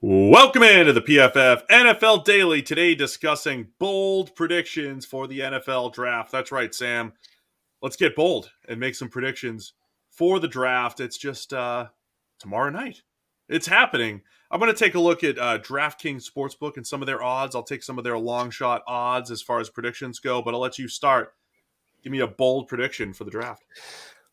Welcome into the PFF NFL Daily. Today, discussing bold predictions for the NFL draft. That's right, Sam. Let's get bold and make some predictions for the draft. It's just tomorrow night. It's happening. I'm going to take a look at DraftKings Sportsbook and some of their odds. I'll take some of their long shot odds as far as predictions go, but I'll let you start. Give me a bold prediction for the draft.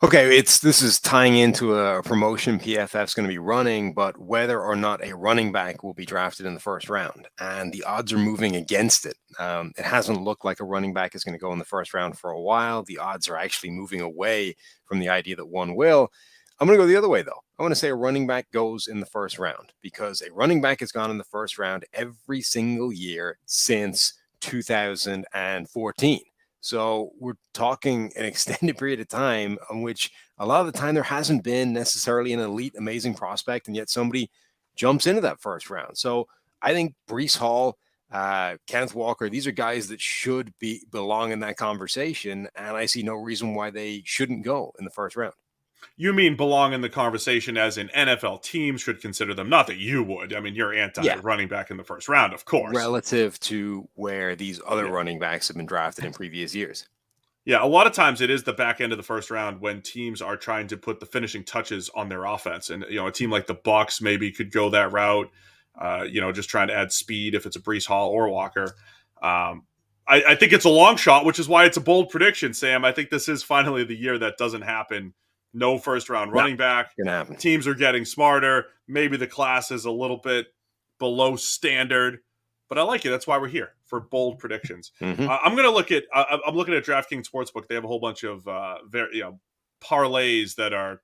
Okay, this is tying into a promotion PFF's going to be running, but whether or not a running back will be drafted in the first round, and the odds are moving against it. It hasn't looked like a running back is going to go in the first round for a while. The odds are actually moving away from the idea that one will. I'm going to go the other way, though. I want to say a running back goes in the first round because a running back has gone in the first round every single year since 2014. So we're talking an extended period of time on which a lot of the time there hasn't been necessarily an elite, amazing prospect, and yet somebody jumps into that first round. So I think Breece Hall, Kenneth Walker, these are guys that should belong in that conversation, and I see no reason why they shouldn't go in the first round. You mean belong in the conversation as in NFL teams should consider them? Not that you would. I mean, you're anti-running back in the first round, of course. Relative to where these other running backs have been drafted in previous years. Yeah, a lot of times it is the back end of the first round when teams are trying to put the finishing touches on their offense. And, a team like the Bucs maybe could go that route, just trying to add speed if it's a Breece Hall or Walker. I think it's a long shot, which is why it's a bold prediction, Sam. I think this is finally the year that doesn't happen. No first round running back. Teams are getting smarter. Maybe the class is a little bit below standard, but I like it. That's why we're here for bold predictions. Mm-hmm. I'm looking at DraftKings Sportsbook. They have a whole bunch of parlays that are,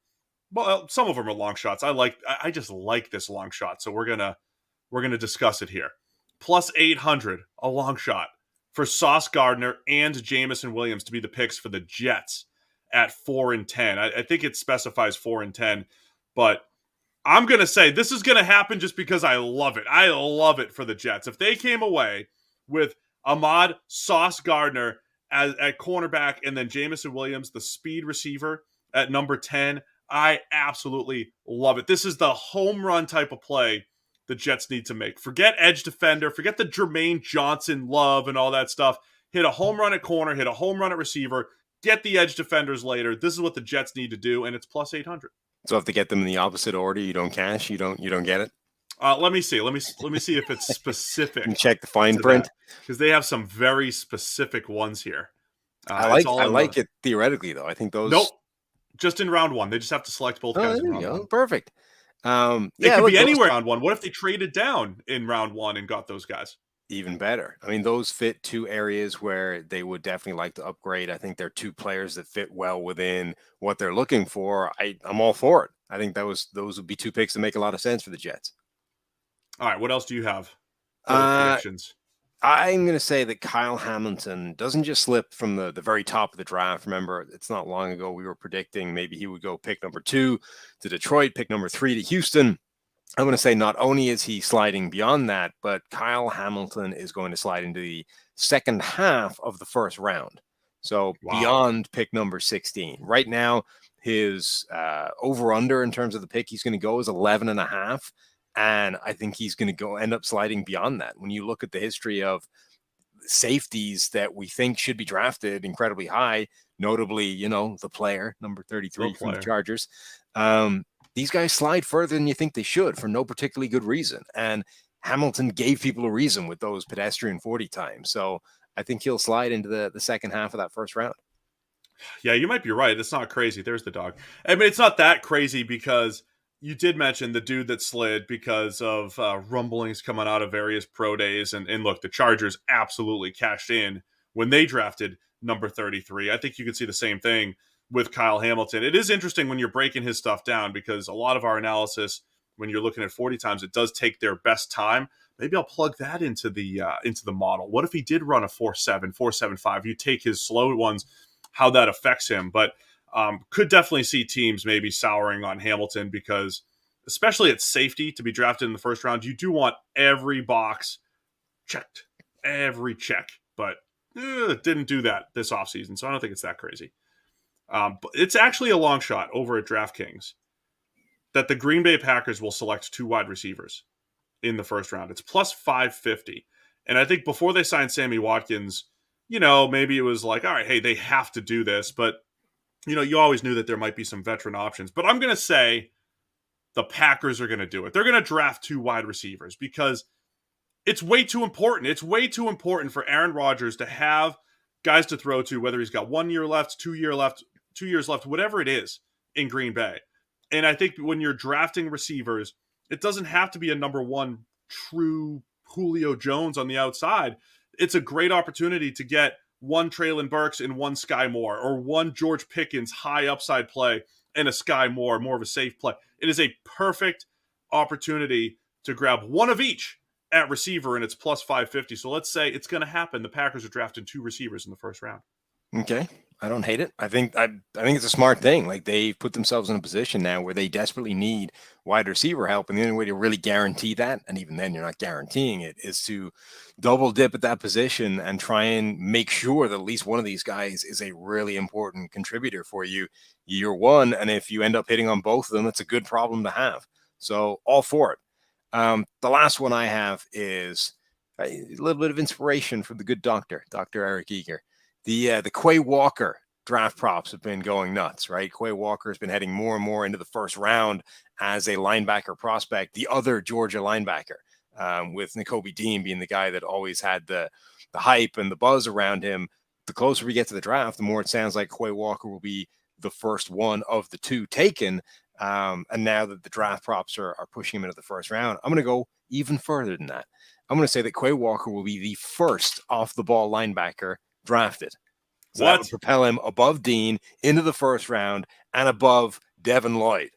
well, some of them are long shots. I just like this long shot, so we're gonna discuss it here. Plus 800, a long shot for Sauce Gardner and Jameson Williams to be the picks for the Jets at 4 and 10. I think it specifies 4 and 10, but I'm going to say this is going to happen just because I love it. I love it for the Jets. If they came away with Ahmad Sauce Gardner at cornerback and then Jameson Williams, the speed receiver, at number 10, I absolutely love it. This is the home run type of play the Jets need to make. Forget edge defender, forget the Jermaine Johnson love and all that stuff. Hit a home run at corner, hit a home run at receiver, get the edge defenders later. This is what the Jets need to do, and it's plus 800. So if they get them in the opposite order, you don't cash, you don't get it. Let me see. Let me see if it's specific. And check the fine print because they have some very specific ones here. I like it theoretically though. I think those. Nope. Just in round one, they just have to select both guys. There you go. Perfect. It could be anywhere in round one. What if they traded down in round one and got those guys? Even better. I mean, those fit two areas where they would definitely like to upgrade. I think they're two players that fit well within what they're looking for. I'm all for it. I think those would be two picks that make a lot of sense for the Jets. All right, what else do you have? Predictions. I'm going to say that Kyle Hamilton doesn't just slip from the very top of the draft. Remember, it's not long ago we were predicting maybe he would go pick number 2 to Detroit, pick number 3 to Houston. I'm going to say not only is he sliding beyond that, but Kyle Hamilton is going to slide into the second half of the first round. So beyond pick number 16. Right now, his over-under in terms of the pick he's going to go is 11.5. And I think he's going to end up sliding beyond that. When you look at the history of safeties that we think should be drafted incredibly high, notably, the player, number 33 from the Chargers, these guys slide further than you think they should for no particularly good reason. And Hamilton gave people a reason with those pedestrian 40 times. So I think he'll slide into the second half of that first round. Yeah, you might be right. It's not crazy. There's the dog. I mean, it's not that crazy because you did mention the dude that slid because of rumblings coming out of various pro days. And look, the Chargers absolutely cashed in when they drafted number 33. I think you could see the same thing with Kyle Hamilton. It is interesting when you're breaking his stuff down because a lot of our analysis, when you're looking at 40 times, it does take their best time. Maybe I'll plug that into the model. What if he did run a 4.7, 4.75? You take his slow ones, how that affects him. But could definitely see teams maybe souring on Hamilton because, especially at safety, to be drafted in the first round, you do want every box checked, every check. But didn't do that this offseason, so I don't think it's that crazy. But it's actually a long shot over at DraftKings that the Green Bay Packers will select 2 wide receivers in the first round. It's plus 550. And I think before they signed Sammy Watkins, maybe it was like, all right, hey, they have to do this. But, you always knew that there might be some veteran options. But I'm going to say the Packers are going to do it. They're going to draft 2 wide receivers because it's way too important. It's way too important for Aaron Rodgers to have guys to throw to, whether he's got 1 year left, 2 years left, whatever it is in Green Bay. And I think when you're drafting receivers, it doesn't have to be a number one true Julio Jones on the outside. It's a great opportunity to get one Treylon Burks and one Sky Moore, or one George Pickens high upside play and a Sky Moore, more of a safe play. It is a perfect opportunity to grab one of each at receiver, and it's plus 550. So let's say it's going to happen. The Packers are drafting 2 receivers in the first round. Okay. I don't hate it. I think it's a smart thing. Like, they put themselves in a position now where they desperately need wide receiver help. And the only way to really guarantee that, and even then you're not guaranteeing it, is to double dip at that position and try and make sure that at least one of these guys is a really important contributor for you year one. And if you end up hitting on both of them, it's a good problem to have. So all for it. The last one I have is a little bit of inspiration from the good Dr. Eric Eager. The Quay Walker draft props have been going nuts, right? Quay Walker has been heading more and more into the first round as a linebacker prospect, the other Georgia linebacker, with Nakobe Dean being the guy that always had the hype and the buzz around him. The closer we get to the draft, the more it sounds like Quay Walker will be the first one of the 2 taken. And now that the draft props are pushing him into the first round, I'm going to go even further than that. I'm going to say that Quay Walker will be the first off-the-ball linebacker drafted. So that would propel him above Dean into the first round and above Devin Lloyd.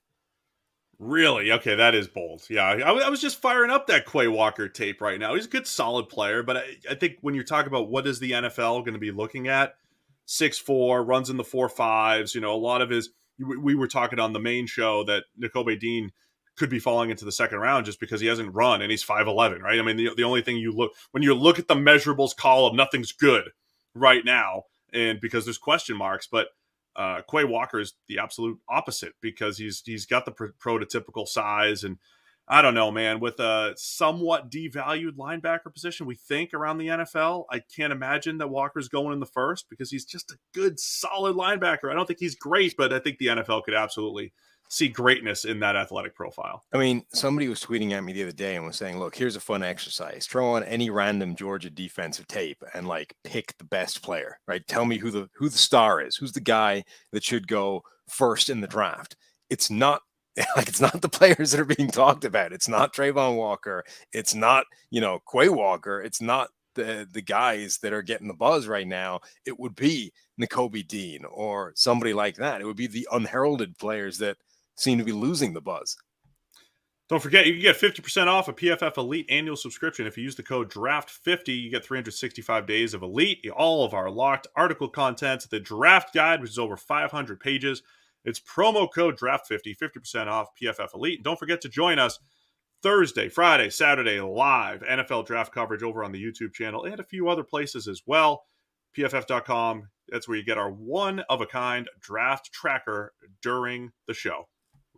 Really? Okay, that is bold. Yeah, I was just firing up that Quay Walker tape right now. He's a good, solid player, but I think when you're talking about what is the NFL going to be looking at, 6'4", runs in the 4.5s, a lot of his, we were talking on the main show that Nakobe Dean could be falling into the second round just because he hasn't run and he's 5'11", right? I mean, the only thing when you look at the measurables column, nothing's good right now, and because there's question marks. But Quay Walker is the absolute opposite because he's got the prototypical size, and I don't know, man, with a somewhat devalued linebacker position, we think around the NFL, I can't imagine that Walker's going in the first because he's just a good, solid linebacker. I don't think he's great, but I think the NFL could absolutely see greatness in that athletic profile. I mean, somebody was tweeting at me the other day and was saying, look, here's a fun exercise. Throw on any random Georgia defensive tape and pick the best player, right? Tell me who the star is, who's the guy that should go first in the draft. It's not it's not the players that are being talked about. It's not Trayvon Walker. It's not, Quay Walker. It's not the guys that are getting the buzz right now. It would be Nakobe Dean or somebody like that. It would be the unheralded players that seem to be losing the buzz. Don't forget, you can get 50% off a PFF Elite annual subscription. If you use the code DRAFT50, you get 365 days of Elite, all of our locked article content, the draft guide, which is over 500 pages. It's promo code DRAFT50, 50% off PFF Elite. And don't forget to join us Thursday, Friday, Saturday, live NFL draft coverage over on the YouTube channel and a few other places as well. PFF.com, that's where you get our one-of-a-kind draft tracker during the show.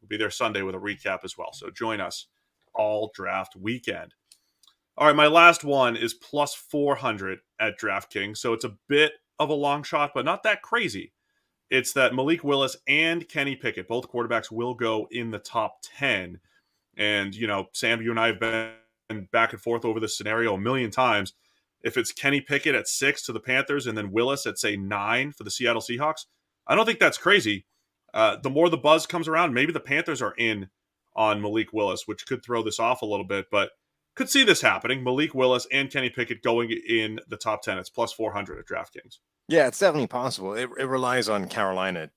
We'll be there Sunday with a recap as well. So join us all draft weekend. All right, my last one is plus 400 at DraftKings. So it's a bit of a long shot, but not that crazy. It's that Malik Willis and Kenny Pickett, both quarterbacks, will go in the top 10. And, Sam, you and I have been back and forth over this scenario a million times. If it's Kenny Pickett at 6 to the Panthers and then Willis at, say, 9 for the Seattle Seahawks, I don't think that's crazy. The more the buzz comes around, maybe the Panthers are in on Malik Willis, which could throw this off a little bit, but could see this happening. Malik Willis and Kenny Pickett going in the top 10. It's plus 400 at DraftKings. Yeah, it's definitely possible. It relies on Carolina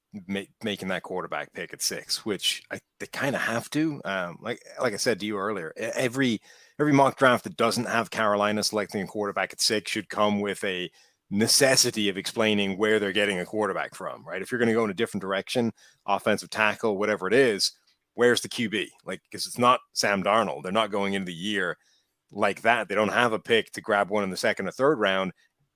making that quarterback pick at 6, which they kind of have to. Like I said to you earlier, every mock draft that doesn't have Carolina selecting a quarterback at 6 should come with a necessity of explaining where they're getting a quarterback from, right? If you're going to go in a different direction, offensive tackle, whatever it is, where's the QB? Because it's not Sam Darnold. They're not going into the year like that. They don't have a pick to grab one in the second or third round.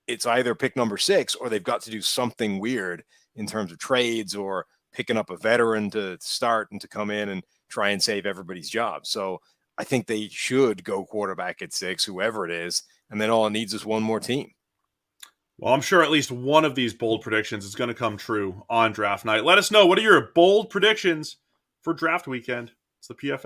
It's either pick number 6 or they've got to do something weird in terms of trades or picking up a veteran to start and to come in and try and save everybody's job. So I think they should go quarterback at 6, whoever it is, and then all it needs is one more team. Well, I'm sure at least one of these bold predictions is going to come true on draft night. Let us know, what are your bold predictions for draft weekend? It's the PFF.